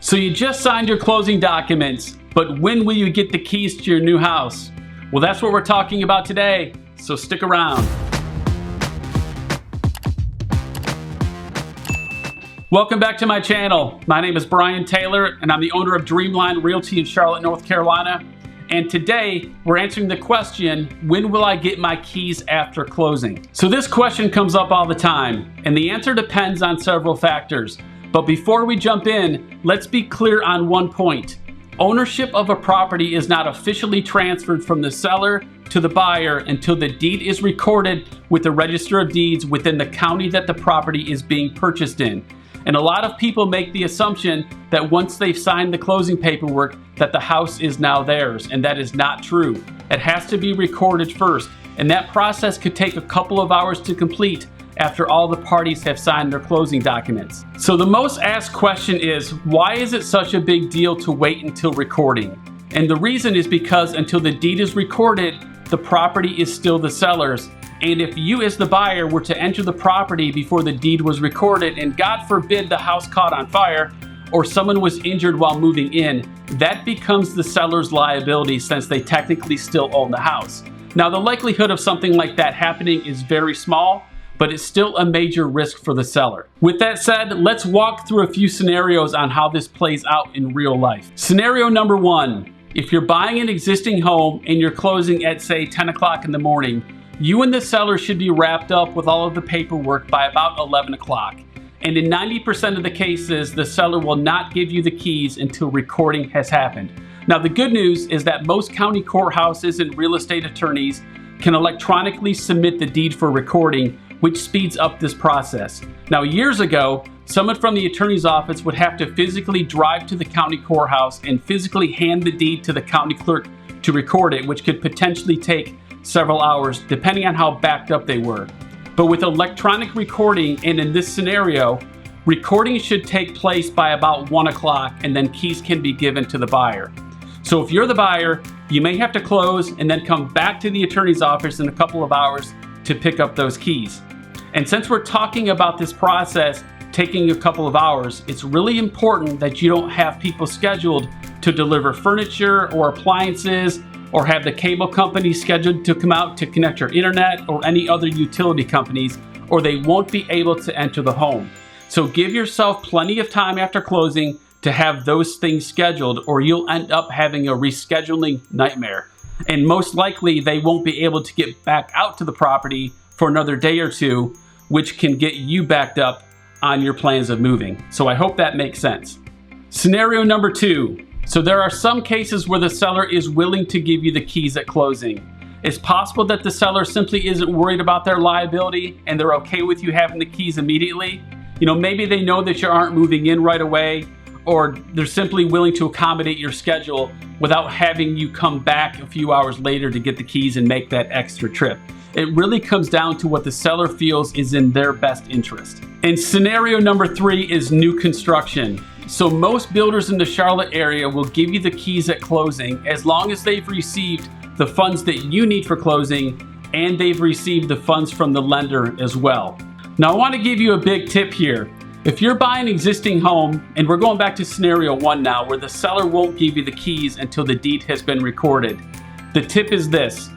So you just signed your closing documents, but when will you get the keys to your new house? Well, that's what we're talking about today, so stick around. Welcome back to my channel. My name is Brian Taylor, and I'm the owner of Dreamline Realty in Charlotte, North Carolina. And today, we're answering the question, when will I get my keys after closing? So this question comes up all the time, and the answer depends on several factors. But before we jump in, let's be clear on one point. Ownership of a property is not officially transferred from the seller to the buyer until the deed is recorded with the Register of Deeds within the county that the property is being purchased in. And a lot of people make the assumption that once they've signed the closing paperwork that the house is now theirs, and that is not true. It has to be recorded first, and that process could take a couple of hours to complete after all the parties have signed their closing documents. So the most asked question is, why is it such a big deal to wait until recording? And the reason is because until the deed is recorded, the property is still the seller's. And if you as the buyer were to enter the property before the deed was recorded, and God forbid the house caught on fire, or someone was injured while moving in, that becomes the seller's liability since they technically still own the house. Now, the likelihood of something like that happening is very small, but it's still a major risk for the seller. With that said, let's walk through a few scenarios on how this plays out in real life. Scenario number one, if you're buying an existing home and you're closing at say 10 o'clock in the morning, you and the seller should be wrapped up with all of the paperwork by about 11 o'clock. And in 90% of the cases, the seller will not give you the keys until recording has happened. Now, the good news is that most county courthouses and real estate attorneys can electronically submit the deed for recording, which speeds up this process. Now, years ago, someone from the attorney's office would have to physically drive to the county courthouse and physically hand the deed to the county clerk to record it, which could potentially take several hours, depending on how backed up they were. But with electronic recording, and in this scenario, recording should take place by about 1 o'clock, and then keys can be given to the buyer. So if you're the buyer, you may have to close and then come back to the attorney's office in a couple of hours to pick up those keys. And since we're talking about this process taking a couple of hours, it's really important that you don't have people scheduled to deliver furniture or appliances, or have the cable company scheduled to come out to connect your internet, or any other utility companies, or they won't be able to enter the home. So give yourself plenty of time after closing to have those things scheduled, or you'll end up having a rescheduling nightmare. And most likely they won't be able to get back out to the property for another day or two, which can get you backed up on your plans of moving. So I hope that makes sense. Scenario number two. So there are some cases where the seller is willing to give you the keys at closing. It's possible that the seller simply isn't worried about their liability and they're okay with you having the keys immediately. Maybe they know that you aren't moving in right away, or they're simply willing to accommodate your schedule without having you come back a few hours later to get the keys and make that extra trip. It really comes down to what the seller feels is in their best interest. And scenario number three is new construction. So most builders in the Charlotte area will give you the keys at closing as long as they've received the funds that you need for closing, and they've received the funds from the lender as well. Now, I want to give you a big tip here. If you're buying an existing home, and we're going back to scenario one now, where the seller won't give you the keys until the deed has been recorded, the tip is this: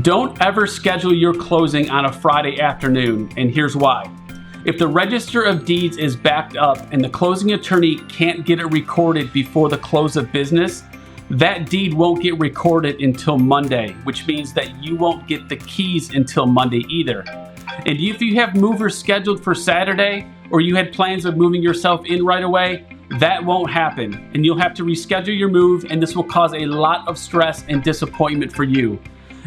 don't ever schedule your closing on a Friday afternoon, and here's why. If the Register of Deeds is backed up and the closing attorney can't get it recorded before the close of business, that deed won't get recorded until Monday, which means that you won't get the keys until Monday either. And if you have movers scheduled for Saturday, or you had plans of moving yourself in right away, that won't happen, and you'll have to reschedule your move, and this will cause a lot of stress and disappointment for you.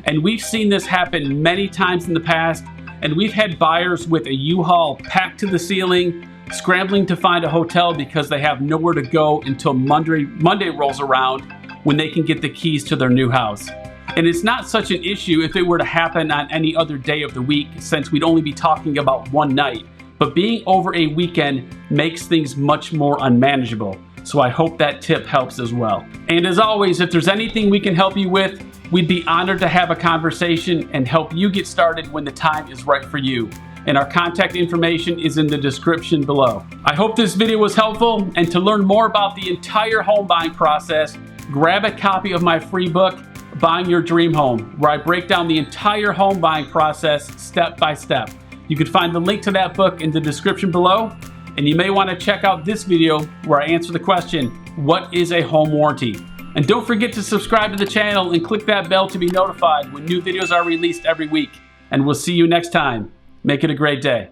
And we've seen this happen many times in the past, and we've had buyers with a U-Haul packed to the ceiling, scrambling to find a hotel because they have nowhere to go until Monday rolls around, when they can get the keys to their new house. And it's not such an issue if it were to happen on any other day of the week, since we'd only be talking about one night. But being over a weekend makes things much more unmanageable. So I hope that tip helps as well. And as always, if there's anything we can help you with, we'd be honored to have a conversation and help you get started when the time is right for you. and our contact information is in the description below. I hope this video was helpful, and to learn more about the entire home buying process, grab a copy of my free book, Buying Your Dream Home, where I break down the entire home buying process step by step. You can find the link to that book in the description below, and you may want to check out this video where I answer the question, what is a home warranty? And don't forget to subscribe to the channel and click that bell to be notified when new videos are released every week. And we'll see you next time. Make it a great day.